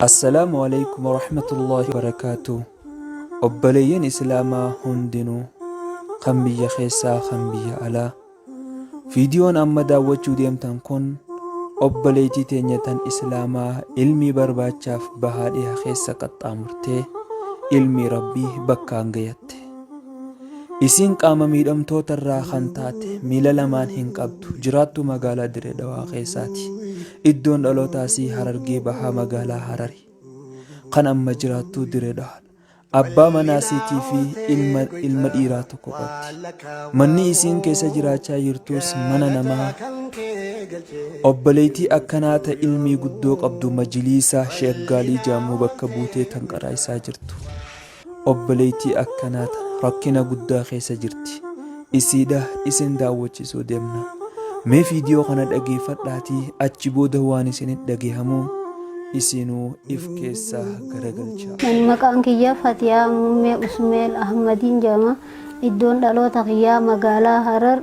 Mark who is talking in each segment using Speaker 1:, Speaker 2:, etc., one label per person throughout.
Speaker 1: السلام عليكم ورحمة الله وبركاته. أبليين إسلاما هندنو خنبية خيسا خنبية على فيديون أما داوچو ديمتان كون أبليتي تنيتان إسلاما علمي برباچاف بهادها خيسا قد آمرته علمي ربي بكان غيته إسين قام ميدمتو ترى خانتات ميلا لمان هنقبتو جراتو مقالا دريدوا خيساتي إدون دلوتاسي هررقي بها مقالا هرري قن أما جراتو دريدوا أبا مناسيتي في علم الإيراتو قبتي مني إسين كيسا جراچا يرتوس منا نما أبليتي أكنات علمي قدو قبدو مجليسا شيخ غالي جامو بكبوتي تنقرأي ساجرتو أبليتي أكنات ركنا قدا خيسا جرتي إسيدا إسن داوچسو ديمنا مي فيديو خنا دغي فداتي اچبو دواني سن دغي همو إسينو إفكيسا غرغلچا
Speaker 2: من مكان كيا فاتيا مي اسماعيل احمدين جاما إدون دالو تخيا مغالا هرر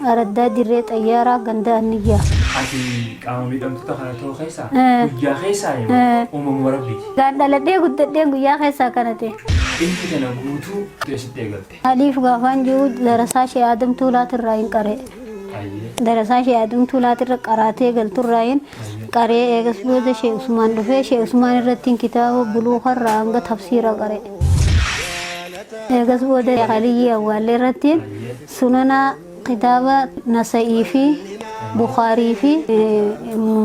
Speaker 2: أردا ديري طيارة غندا نيا
Speaker 1: أتي قام بيدم تخنا تو خيسا يا خيسا أم مربي
Speaker 2: غندا لدي غددي يا خيسا كانتي
Speaker 1: إنتي كنا بوتو تشتي غلتي
Speaker 2: أليف غافان جو درسا شي آدم طولات الراين قري درسا شي آدم طولات القراتي غلط الراين قري ايغس بود شي عثمان دفه شي عثمان رتين كتاب بلوغ الرانغ تفسير قري ايغس بود علي اول رتين سننا كتاب نسائي في بخاري في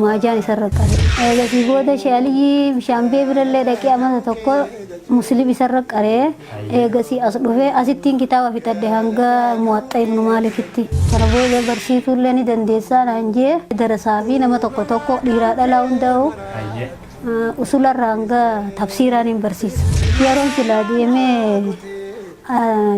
Speaker 2: ماجان سرقري ايغس بود شي علي بشامبي برله دكي اما تكو مسلم يسرق أريه إيجاسي أصله أسيتين كتاب في تدهانغا مواتي ابن مالك تي فربول برسيط لني دنديسا نانجي درسافي نما توكو توكو ديرادا لاون داو أصول الرانغا تفسيران برسيس يارون سلا ديمي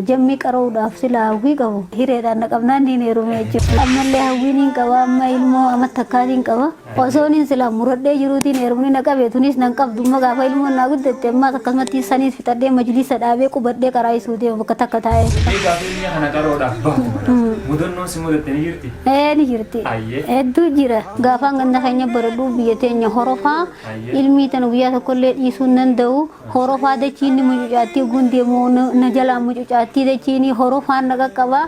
Speaker 2: جمي كارو داف سلا هوي كاو هيريدا نقبنا نيني روميجو أما اللي هوي نين كاو أما علمو أما تكادين كاو وصونين سلا مرده جروتين إرمني نقب تونيس نقب دوما غافا علمو ناقود دتما تقسمتي سانيس في تدي مجلس دابي كو بدي كراي سودي وكتا كتاي
Speaker 1: غافيني خنا كارو داف مودن نو سمودت نيرتي
Speaker 2: نيرتي ادو جيرا غافا غندا خنيا بردو بيته ني هوروفا علمي تنويا كل يسونن دو هوروفا دچيني مجاتي غوندي مو نجلا مجاتي دچيني هوروفا نغقبا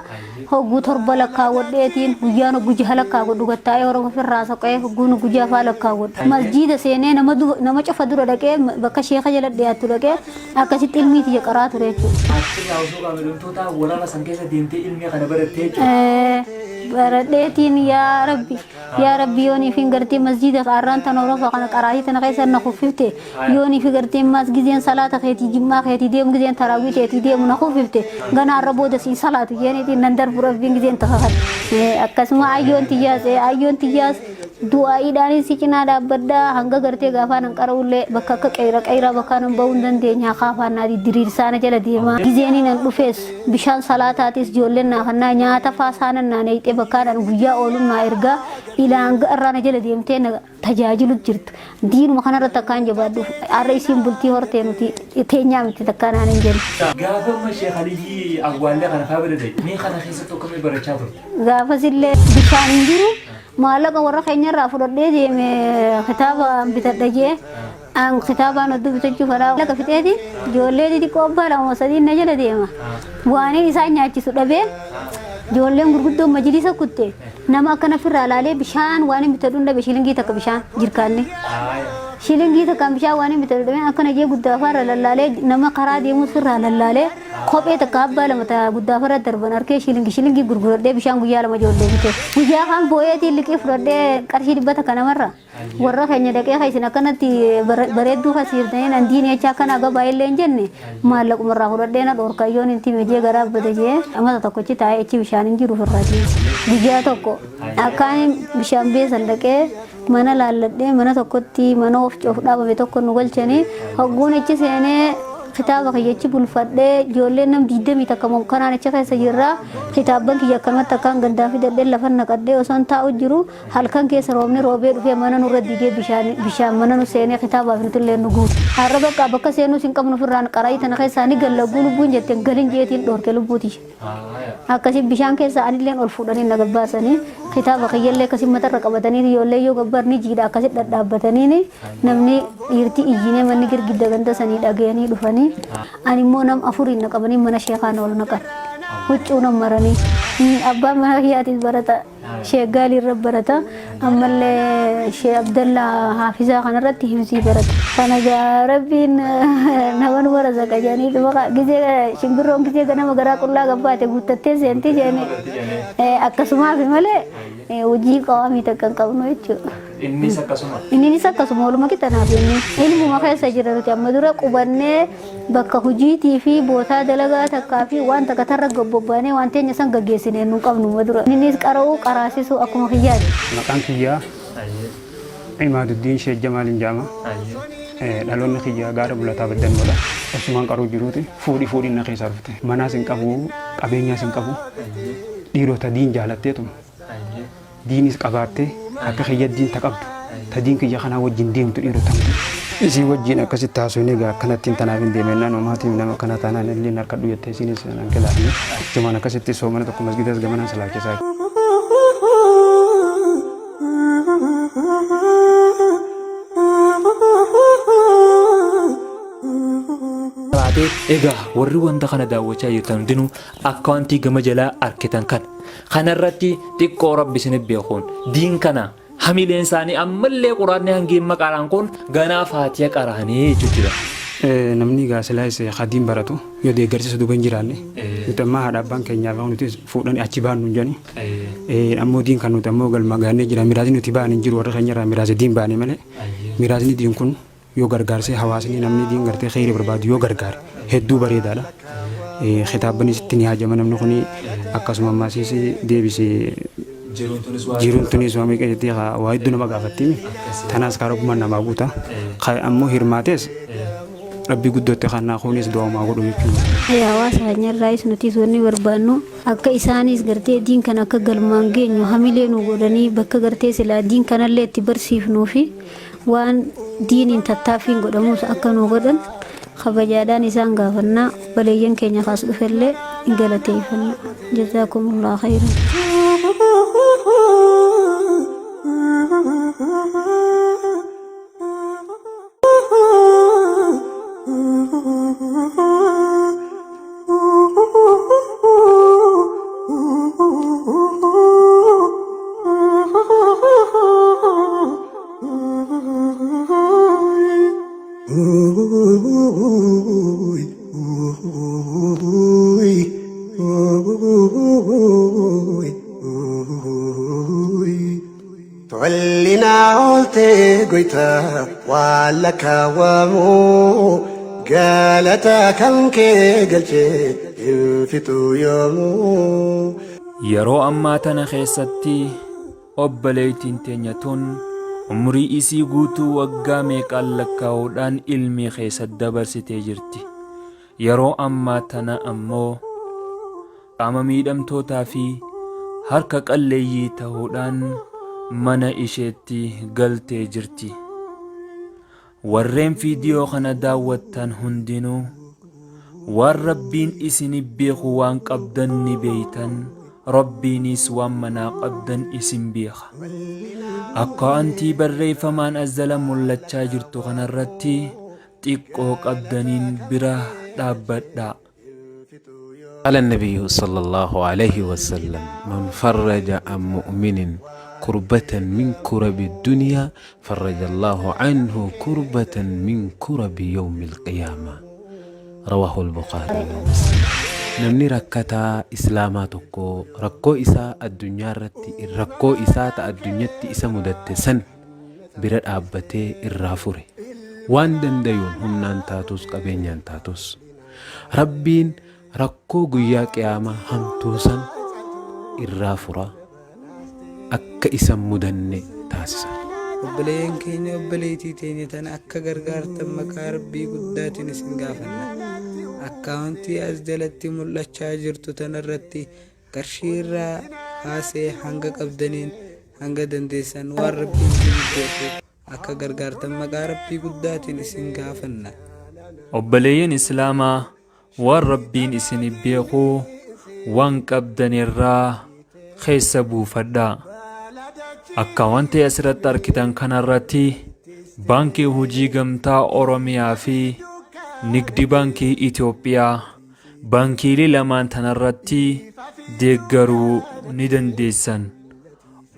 Speaker 2: هو تربلا كاوديتين غيانو غجهلا كاودو غتاي هوروفا في راسو كاي غونو غجا فالا كاود مسجد سينه نما چفدرو دكه بك شيخ جل دياتو دكه اكسي علمي تي قرات ريچو بردتين يا ربي يوني فينغرتي مسجد قران تنورو فقنا قراي تنخيس نخففته يوني فينغرتي مسجدين صلاه خيتي جمعه خيتي ديم غزين تراويح خيتي ديم نخففته غنا ربو دسي صلاه يعني دي نندر برو فينغزين تخخت اكسما ايون تياس دعاء داني سيكنا دابدا هنگا غرتي غافا نقرولي بكك قيرا بكان بوندن دنيا خافانا دي درير سانه جل ديما غزيني ندفيس بشان صلاتاتيس جولنا خنا نياتا فاسانا نيتي بكان غيا اولما ارغا إلى أرانا جل ديمتين تجاجل جرت دين مخنا رتكان جبادو أريسين بلتي هرتين تينيا متي تكان أنجل
Speaker 1: غافا مشي خليجي أقوال لك أنا خابر دي مين خنا خيسة كم برشاتو
Speaker 2: غافا زلة بشان جرو مالك ورا خيني رافض دي خطاب بتدجي أن خطابا ندو بتجو فرا لك فتيتي جولة دي كوبا لا مسدين نجل ديما واني إنسان يأتي سودبه جولة غرقدو مجلس كتة نما كنا في الرالة بشان واني بتدون ده بشيلنجي تك بشان جركاني شيلنجي تك بشان واني بتدون أكنا جي قدافر الرالة نما قرا ديمو في الرالة خوبه تكابا لما تا قدافر دربان أركي شيلنجي غرقدو ده بشان غيا لما جولة بيته غيا خان بويه لكي فرده كرشي دبته كنا مرة ورا خيني دكيه خيسنا كنا تي بريدو خسير دين أنديني أشياء كنا قبائل لينجني مالك مرة فرده نا دور كيون انتي مجيء غراب بديه أما تتوقع تاي أشي بشانينجي روح الراجي بيجا توكو أكان بشام بيس عندك mana lalade mana tokkotti mana of cofda ba tokko nugol chani hoggun echi sene kitaaba kiyyachi bulfadhee ijoollee nam 20 takka kanaan achi keessa jirra kitaaban kiyya akkanumatti akkaan gandaa fidadhee lafa naqadhee osoo taa'u jiru halkan keessa roobni roobee dhufee mana nurra digee bishaan mana nu seenee kitaabaaf nutullee nu guute har'a bakka seenuu sin qabnu firraan qaraa tana keessaa ni gallaguu lubbuun jetteen galin jeetiin dhoorke lubbuuti akkasii bishaan keessa anilleen ol fuudhanii na gabbaasanii kitaaba kiyyallee akkasii matarra qabatanii ijoollee yoo gabbarni jiidha akkasii dhadhaabbatanii namni dhiirti iyyinee manni girgidda ganda sanii dhagayanii dhufanii ani immoo nam afuriin na qabanii mana sheekaan ol naqan huccuu nam maranii abbaan mana kiyyaatis barata sheeggaali irra barata ammallee shee abdallaa haafizaa kanarratti himsii barata kana rabbiin nama nu bara zakajanii dhufa gizee shimbirroon gizee ganama garaa qullaa gabbaate guuttattee seentii jeeni akkasumaaf malee hojii qawaamii takkan qabnu jechuudha. Innis akkasuma waluma kitanaaf ilmuma keessa jira nuti amma dura qubannee bakka hojiitii fi bootaa dalagaa takkaa fi waan takka tarra gabbobbaanee waan teenya san gaggeessinee nu qabnu dura. Innis qara'uu qaraasisuu akkuma kiyyaati.
Speaker 3: Maqaan kiyyaa Imaaduddin Sheekh Jamaaliin jedhama. Dhaloonni kiyyaa gaara bulataa baddannoodha. Osumaan qaruu jiruuti fuudhiin na keessa rufte. Manaas hin qabu qabeenyaas hin qabu dhiirota diin jaalatteetu diinis qabaattee akka kiyya diin taqabdu tadiin kiyya kanaa wajjin deemtu dhiirotamtu. Isii wajjin akkasitti haasofnee egaa akkanattiin tanaaf hin deemennaan uumaatiin nama kana taanaan illee harka dhuyattee isiinis nan kilaafne achumaan akkasitti soomana tokko masgidas gamanaan salaachisaa.
Speaker 1: Egaa warri wanta kana daawwachaa jirtan hundinuu akka wanti gama jalaa arkitan kanarratti xiqqoo rabbi isin beekuun diin kana hamileen isaanii ammallee quraanni hangeen maqaadhaan kun ganaa faatiya qaraanii jechuudha.
Speaker 3: Namni gaasilaa isa hadiin baratu yoo deeggarsiisa duuba hin jiraanne nuti ammaa haadha abbaan keenyaaf nuti fuudhanii achi baanu hin jedhani ammoo diin kan nuti ammoo galma gaannee jira miraasni nuti ba'an hin jiru warra keenyarraa miraasni diin baane malee miraasni diin kun yoo gargaarsee hawaasni namni diin gartee kheyrii barbaadu yoo gargaare hedduu bareedaadha. Kitaabanis ittiin haajama namni kun akkasuma ammaasiis deebisee jiruun tunis waan miidhagdeetii waa hedduu nama gaafattii tanaas kaarogummaan namaa guuta ammoo hirmaates rabbi guddootti kannaa kunis du'aamaa godhu jechuudha.
Speaker 2: Hawaasa keenyarraayis nuti wanni barbaannu akka isaanis gartee diin kan akka galmaan geenyu hamilee nu godhanii bakka gartee silaa diin kanallee itti barsiifnuu fi waan diiniin tattaaffiin godhamus akka nu godhan kabajaadhaan isaan gaafannaa baleeyyan keenya kaas dhufellee hin galateeffanna. Jazaakumullahu khayran.
Speaker 4: تولنا قلتي قيتا ولا كوامو قالتا كم كي قلتي انفتو يومو
Speaker 1: yeroo ammaa tana keessatti obboleettiin teenya tun umrii isii guutuu waggaa meeqaan lakkaa'uudhaan ilmii keessa dabarsitee jirti. Yeroo ammaa tana ammoo qaama miidhamtootaa fi harka qalleeyyii ta'uudhaan mana isheetti galtee jirti. Warreen viidiyoo kana daawwattan hundinuu waan rabbiin isin beeku waan qabdan ni beeytan. Rabbiinis waan manaa qabdan isin beeka. Akka antii barreeffamaan azala mul'achaa jirtu kanarratti xiqqoo qabdaniin bira dhaabbadhaa.
Speaker 5: قال النبي صلى الله عليه وسلم من فرج عن مؤمن كربة من كرب الدنيا فرج الله عنه كربة من كرب يوم القيامة رواه البخاري ومسلم. namni rakkataa islaamaa tokko rakkoo isaa addunyaa irratti rakkoo isaa ta addunyatti isa mudatte san bira dhaabbatee irraa fure waan dandayuun humnaan taatus qabeenyaan taatus rabbiin rakkoo guyyaa qiyaamaa hamtuu san irraa fura akka isa mudanne taasisa.
Speaker 6: obboleeyyan keenya obboleettii teenya tana akka gargaartan maqaa rabbii guddaatiin isin gaafanna. Akkaawuntii as jalatti mul'achaa jirtu tanarratti qarshii irraa kaasee hanga qabdaniin hanga dandeessan waan rabbiin isin beeku akka gargaartan maqaa rabbii guddaatiin isin gaafanna.
Speaker 1: Obboleeyyan Islaamaa waan rabbiin isin beeku waan qabdan irraa keessa buufadhaa. Akkaawuntii asirratti argitan kanarratti baankii hojii gamtaa Oromiyaa fi Nigdi baankii Itoophiyaa baankiilee lamaan tanarratti deeggaruu ni dandeessan.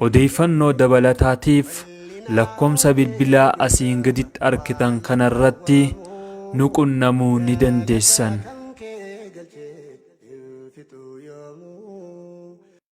Speaker 1: Odeeffannoo dabalataatiif lakkoofsa bilbilaa asiin gaditti argitan kanarratti nu qunnamuu ni dandeessan.